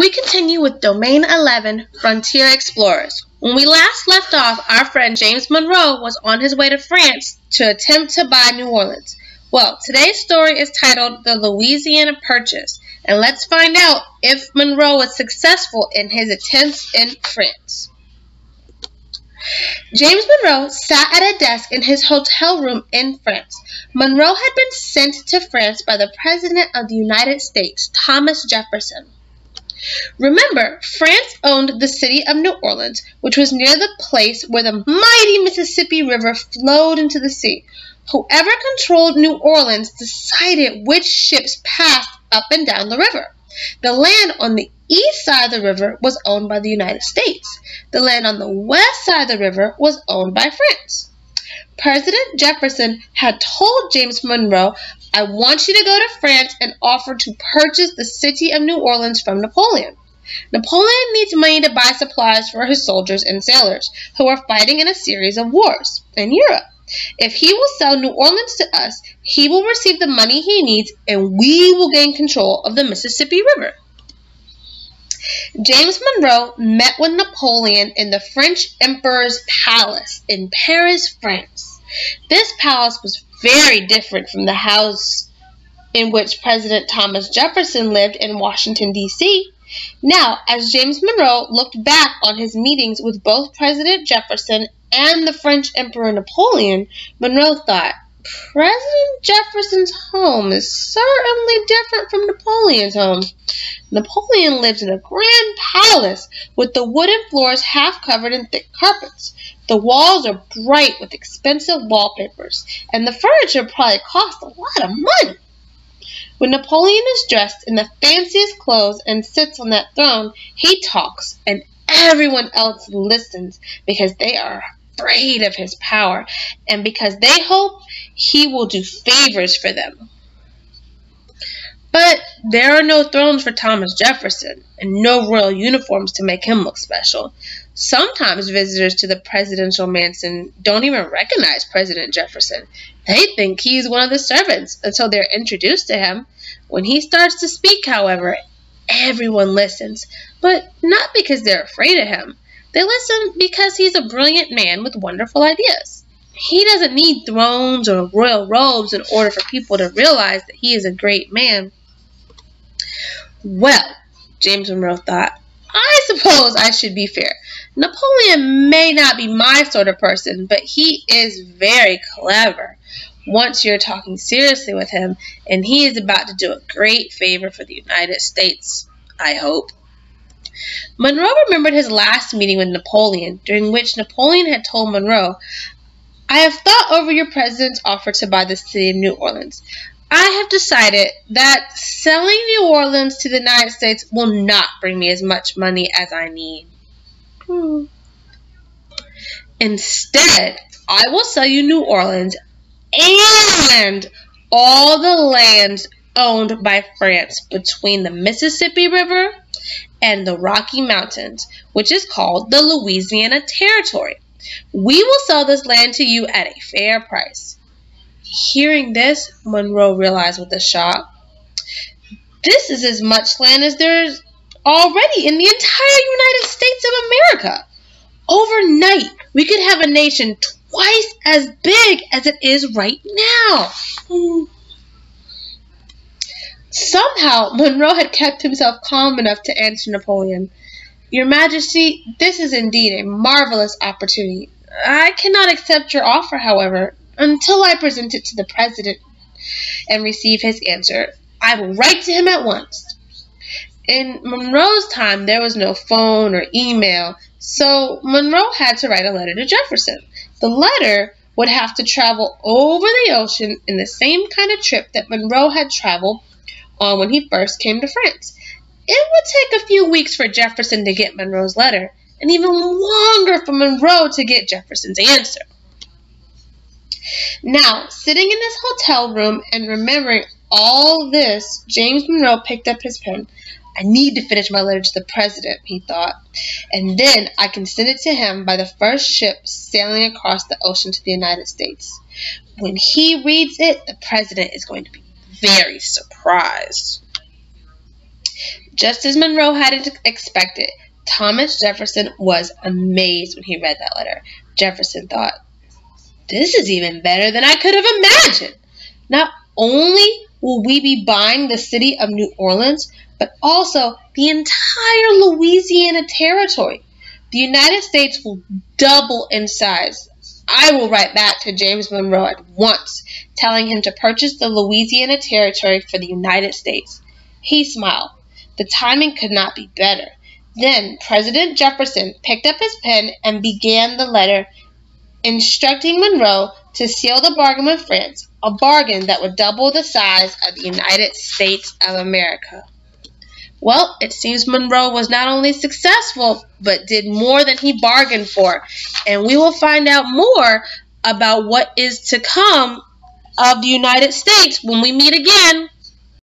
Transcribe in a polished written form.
We continue with Domain 11, Frontier Explorers. When we last left off, our friend James Monroe was on his way to France to attempt to buy New Orleans. Well, today's story is titled The Louisiana Purchase, and let's find out if Monroe was successful in his attempts in France. James Monroe sat at a desk in his hotel room in France. Monroe had been sent to France by the President of the United States, Thomas Jefferson. Remember, France owned the city of New Orleans, which was near the place where the mighty Mississippi River flowed into the sea. Whoever controlled New Orleans decided which ships passed up and down the river. The land on the east side of the river was owned by the United States. The land on the west side of the river was owned by France. President Jefferson had told James Monroe, "I want you to go to France and offer to purchase the city of New Orleans from Napoleon. Napoleon needs money to buy supplies for his soldiers and sailors who are fighting in a series of wars in Europe. If he will sell New Orleans to us, he will receive the money he needs and we will gain control of the Mississippi River." James Monroe met with Napoleon in the French Emperor's palace in Paris, France. This palace was very different from the house in which President Thomas Jefferson lived in Washington, D.C. Now, as James Monroe looked back on his meetings with both President Jefferson and the French Emperor Napoleon, Monroe thought, President Jefferson's home is certainly different from Napoleon's home. Napoleon lives in a grand palace with the wooden floors half covered in thick carpets. The walls are bright with expensive wallpapers, and the furniture probably costs a lot of money. When Napoleon is dressed in the fanciest clothes and sits on that throne, he talks, and everyone else listens because they are afraid of his power, and because they hope he will do favors for them. But there are no thrones for Thomas Jefferson, and no royal uniforms to make him look special. Sometimes visitors to the presidential mansion don't even recognize President Jefferson. They think he's one of the servants until they're introduced to him. When he starts to speak, however, everyone listens, but not because they're afraid of him. They listen because he's a brilliant man with wonderful ideas. He doesn't need thrones or royal robes in order for people to realize that he is a great man. Well, James Monroe thought, I suppose I should be fair. Napoleon may not be my sort of person, but he is very clever. Once you're talking seriously with him, and he is about to do a great favor for the United States, I hope. Monroe remembered his last meeting with Napoleon, during which Napoleon had told Monroe, "I have thought over your president's offer to buy the city of New Orleans. I have decided that selling New Orleans to the United States will not bring me as much money as I need. Instead, I will sell you New Orleans and all the lands owned by France between the Mississippi River and the Rocky Mountains, which is called the Louisiana Territory. We will sell this land to you at a fair price." Hearing this, Monroe realized with a shock, this is as much land as there is already in the entire United States of America. Overnight, we could have a nation twice as big as it is right now. Somehow, Monroe had kept himself calm enough to answer Napoleon, "Your Majesty, this is indeed a marvelous opportunity. I cannot accept your offer, however, until I present it to the President and receive his answer. I will write to him at once." In Monroe's time, there was no phone or email, so Monroe had to write a letter to Jefferson. The letter would have to travel over the ocean in the same kind of trip that Monroe had traveled on when he first came to France. It would take a few weeks for Jefferson to get Monroe's letter, and even longer for Monroe to get Jefferson's answer. Now, sitting in his hotel room and remembering all this, James Monroe picked up his pen. "I need to finish my letter to the President," he thought, "and then I can send it to him by the first ship sailing across the ocean to the United States. When he reads it, the President is going to be very surprised." Just as Monroe had expected, Thomas Jefferson was amazed when he read that letter. Jefferson thought, "This is even better than I could have imagined. Not only will we be buying the city of New Orleans, but also the entire Louisiana territory. The United States will double in size. I will write back to James Monroe at once, telling him to purchase the Louisiana territory for the United States." He smiled. The timing could not be better. Then President Jefferson picked up his pen and began the letter, instructing Monroe to seal the bargain with France, a bargain that would double the size of the United States of America. Well, it seems Monroe was not only successful, but did more than he bargained for. And we will find out more about what is to come of the United States when we meet again.